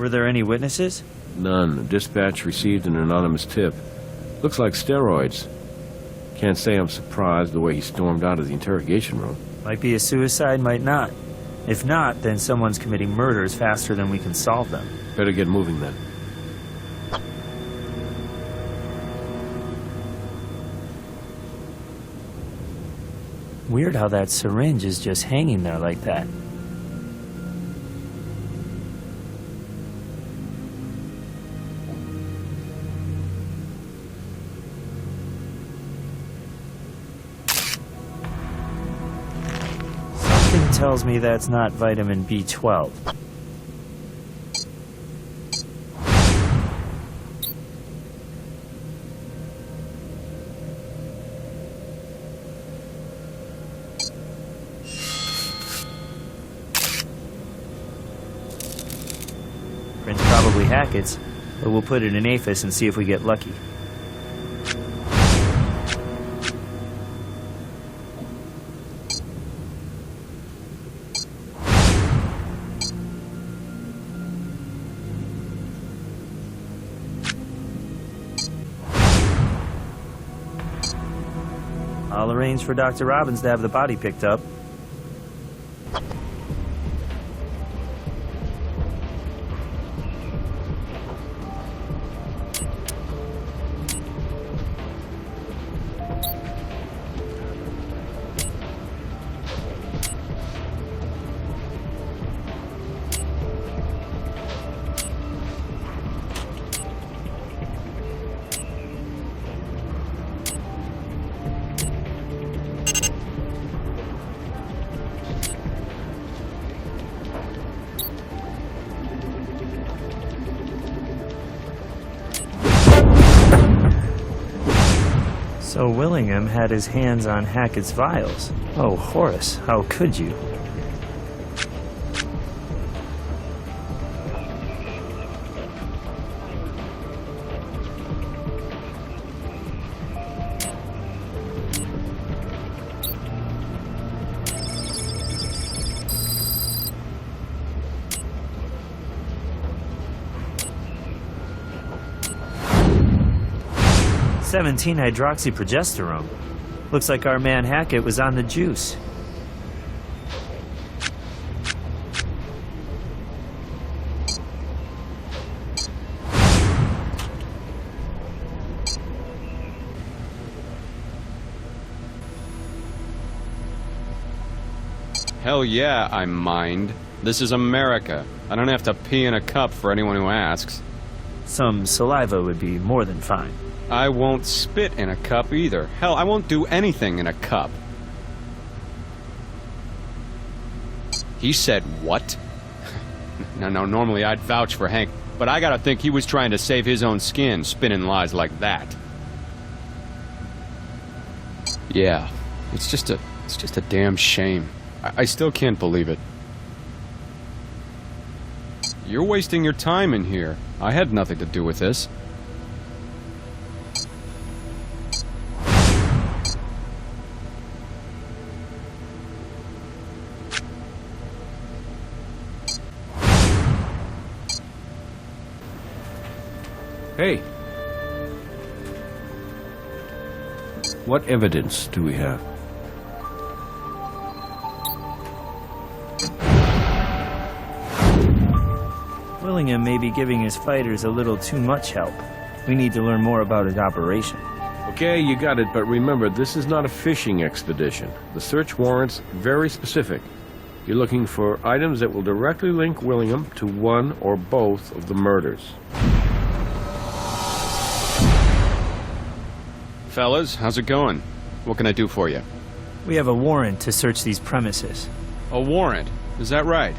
Were there any witnesses? None. Dispatch received an anonymous tip. Looks like steroids. Can't say I'm surprised the way he stormed out of the interrogation room. Might be a suicide, might not. If not, then someone's committing murders faster than we can solve them. Better get moving then. Weird how that syringe is just hanging there like that. Something tells me that's not vitamin B12. Print's probably Hackett's, but we'll put it in APHIS and see if we get lucky. I'll arrange for Dr. Robbins to have the body picked up. So Willingham had his hands on Hackett's vials. Oh, Horace, how could you? (17-hydroxyprogesterone). Looks like our man Hackett was on the juice. Hell yeah, I mind. This is America. I don't have to pee in a cup for anyone who asks. Some saliva would be more than fine. I won't spit in a cup either. Hell, I won't do anything in a cup. He said what? No, normally I'd vouch for Hank, but I gotta think he was trying to save his own skin, spinning lies like that. Yeah, it's just a damn shame. I still can't believe it. You're wasting your time in here. I had nothing to do with this. Hey! What evidence do we have? Willingham may be giving his fighters a little too much help. We need to learn more about his operation. Okay, you got it, but remember, this is not a fishing expedition. The search warrant's very specific. You're looking for items that will directly link Willingham to one or both of the murders. Fellas, how's it going? What can I do for you? We have a warrant to search these premises. A warrant? Is that right?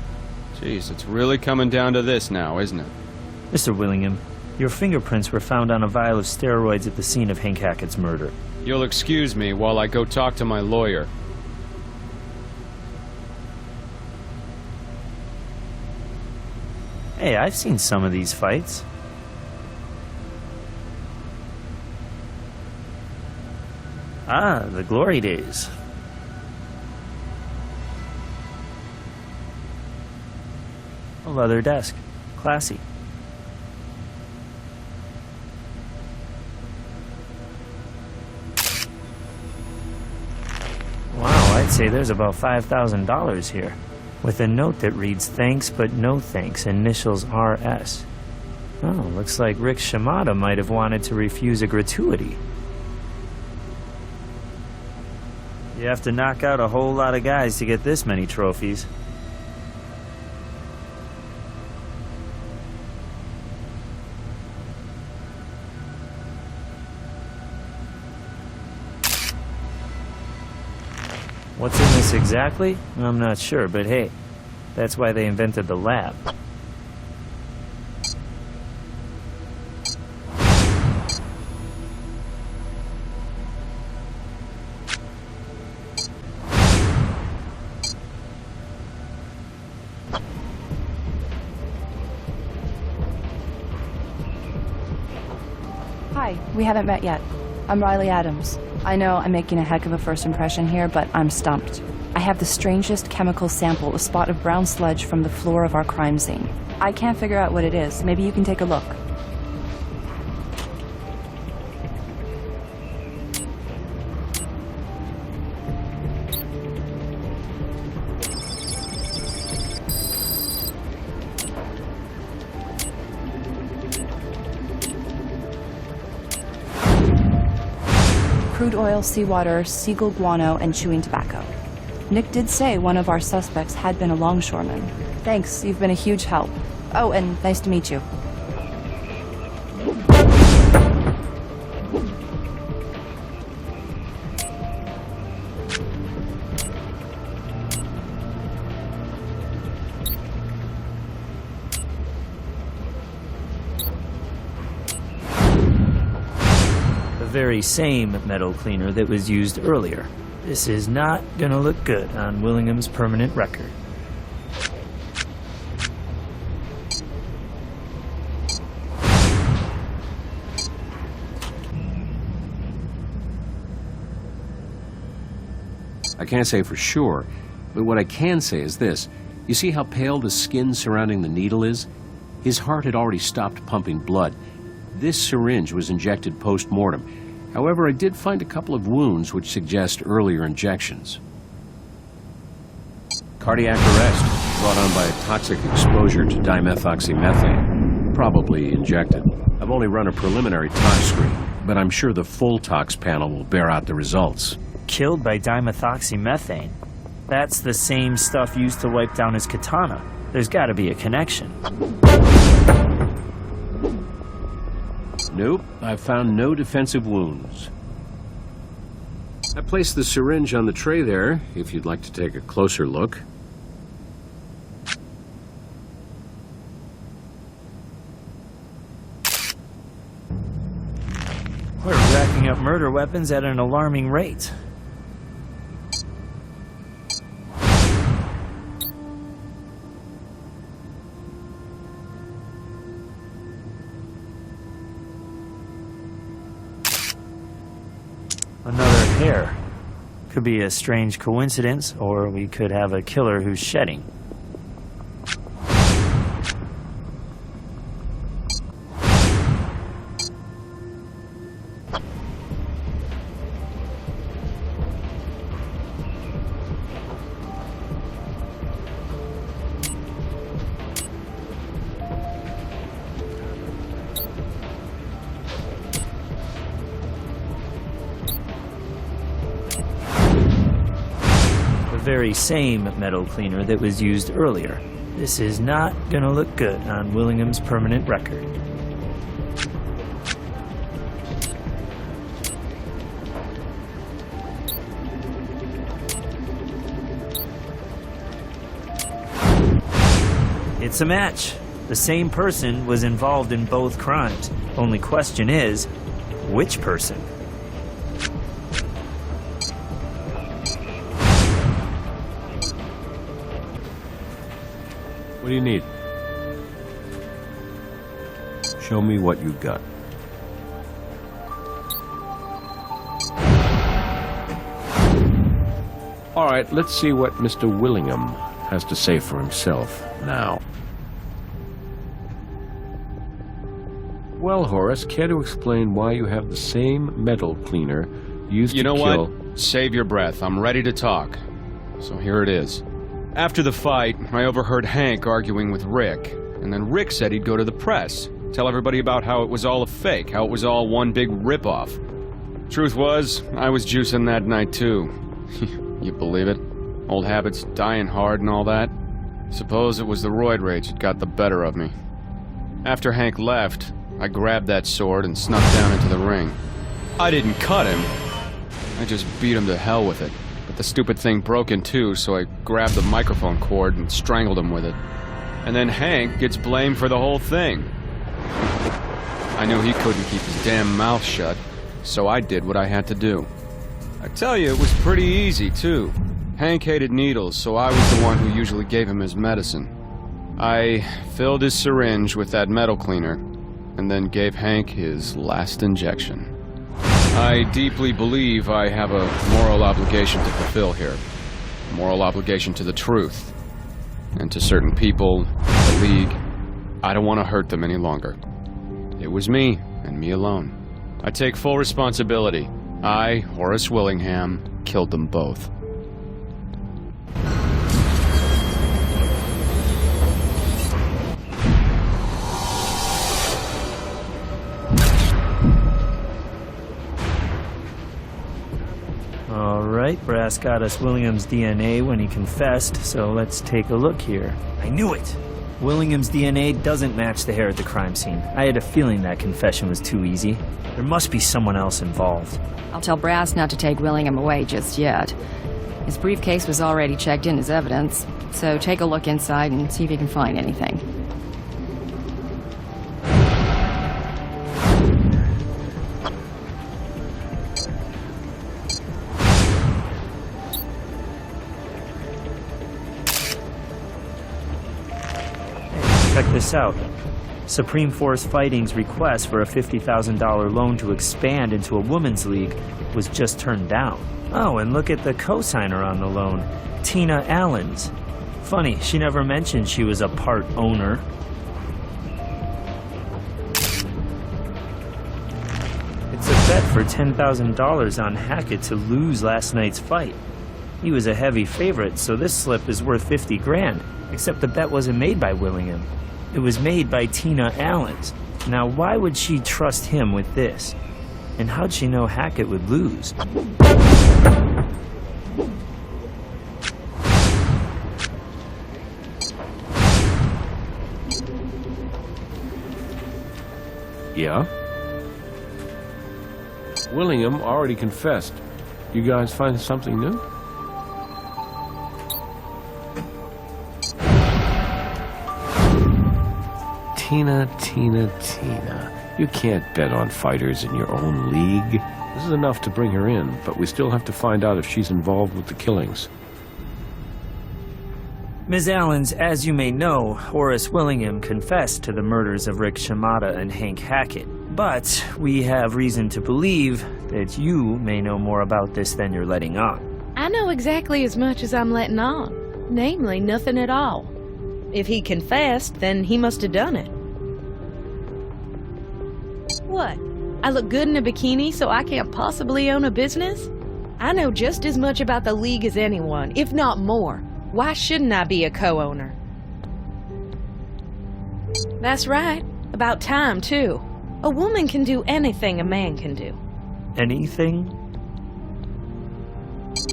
Jeez, it's really coming down to this now, isn't it? Mr. Willingham, your fingerprints were found on a vial of steroids at the scene of Hank Hackett's murder. You'll excuse me while I go talk to my lawyer. Hey, I've seen some of these fights. Ah, the glory days. A leather desk. Classy. I'd say there's about $5,000 here, with a note that reads, "Thanks but no thanks, initials RS." Oh, looks like Rick Shimada might have wanted to refuse a gratuity. You have to knock out a whole lot of guys to get this many trophies. What's in this exactly? I'm not sure, but hey, that's why they invented the lab. Hi, we haven't met yet. I'm Riley Adams. I know I'm making a heck of a first impression here, but I'm stumped. I have the strangest chemical sample, a spot of brown sludge from the floor of our crime scene. I can't figure out what it is. Maybe you can take a look. Crude oil, seawater, seagull guano, and chewing tobacco. Nick did say one of our suspects had been a longshoreman. Thanks, you've been a huge help. Oh, and nice to meet you. The very same metal cleaner that was used earlier. This is not gonna look good on Willingham's permanent record. I can't say for sure, but what I can say is this. You see how pale the skin surrounding the needle is? His heart had already stopped pumping blood. This syringe was injected post-mortem. However, I did find a couple of wounds which suggest earlier injections. Cardiac arrest brought on by a toxic exposure to dimethoxymethane, probably injected. I've only run a preliminary tox screen, but I'm sure the full tox panel will bear out the results. Killed by dimethoxymethane. That's the same stuff used to wipe down his katana. There's got to be a connection. Nope, I've found no defensive wounds. I placed the syringe on the tray there, if you'd like to take a closer look. We're racking up murder weapons at an alarming rate. Another hair. Could be a strange coincidence, or we could have a killer who's shedding. The very same metal cleaner that was used earlier. This is not gonna look good on Willingham's permanent record. It's a match. The same person was involved in both crimes. Only question is, which person? What do you need? Show me what you've got. All right, let's see what Mr. Willingham has to say for himself now. Well, Horace, care to explain why you have the same metal cleaner used to kill... You know what? Save your breath. I'm ready to talk. So here it is. After the fight, I overheard Hank arguing with Rick, and then Rick said he'd go to the press, tell everybody about how it was all a fake, how it was all one big ripoff. Truth was, I was juicing that night too. You believe it? Old habits dying hard and all that? Suppose it was the roid rage that got the better of me. After Hank left, I grabbed that sword and snuck down into the ring. I didn't cut him. I just beat him to hell with it. But the stupid thing broke in two, so I grabbed the microphone cord and strangled him with it. And then Hank gets blamed for the whole thing. I knew he couldn't keep his damn mouth shut, so I did what I had to do. I tell you, it was pretty easy, too. Hank hated needles, so I was the one who usually gave him his medicine. I filled his syringe with that metal cleaner, and then gave Hank his last injection. I deeply believe I have a moral obligation to fulfill here. A moral obligation to the truth. And to certain people, the League. I don't want to hurt them any longer. It was me, and me alone. I take full responsibility. I, Horace Willingham, killed them both. All right, Brass got us Willingham's DNA when he confessed, so let's take a look here. I knew it! Willingham's DNA doesn't match the hair at the crime scene. I had a feeling that confession was too easy. There must be someone else involved. I'll tell Brass not to take Willingham away just yet. His briefcase was already checked in as evidence, so take a look inside and see if you can find anything. Check this out. Supreme Force Fighting's request for a $50,000 loan to expand into a women's league was just turned down. Oh, and look at the co-signer on the loan, Tina Allens. Funny, she never mentioned she was a part owner. It's a bet for $10,000 on Hackett to lose last night's fight. He was a heavy favorite, so this slip is worth 50 grand, except the bet wasn't made by Willingham. It was made by Tina Allens. Now, why would she trust him with this? And how'd she know Hackett would lose? Yeah? Willingham already confessed. You guys find something new? Tina. You can't bet on fighters in your own league. This is enough to bring her in, but we still have to find out if she's involved with the killings. Ms. Allens, as you may know, Horace Willingham confessed to the murders of Rick Shimada and Hank Hackett. But we have reason to believe that you may know more about this than you're letting on. I know exactly as much as I'm letting on. Namely, nothing at all. If he confessed, then he must have done it. What? I look good in a bikini, so I can't possibly own a business? I know just as much about the League as anyone, if not more. Why shouldn't I be a co-owner? That's right. About time, too. A woman can do anything a man can do. Anything?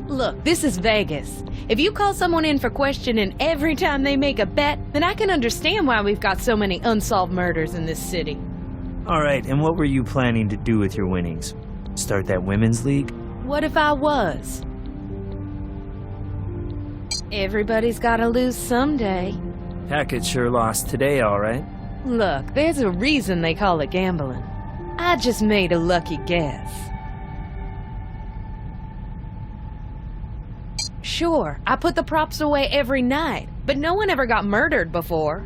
Look, this is Vegas. If you call someone in for questioning every time they make a bet, then I can understand why we've got so many unsolved murders in this city. All right, and what were you planning to do with your winnings? Start that women's league? What if I was? Everybody's gotta lose someday. Hackett sure lost today, all right. Look, there's a reason they call it gambling. I just made a lucky guess. Sure, I put the props away every night, but no one ever got murdered before.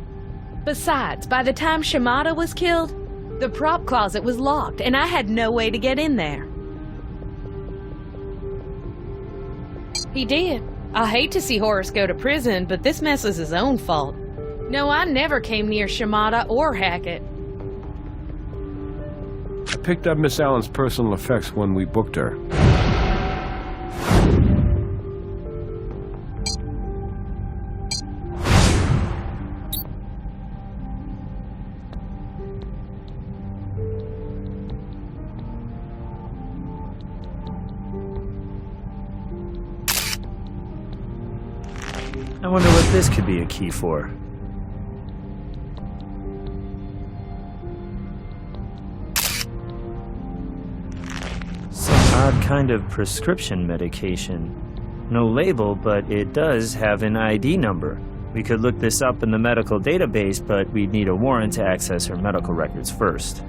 Besides, by the time Shimada was killed, the prop closet was locked, and I had no way to get in there. He did. I hate to see Horace go to prison, but this mess is his own fault. No, I never came near Shimada or Hackett. I picked up Miss Allen's personal effects when we booked her. I wonder what this could be a key for. Some odd kind of prescription medication. No label, but it does have an ID number. We could look this up in the medical database, but we'd need a warrant to access her medical records first.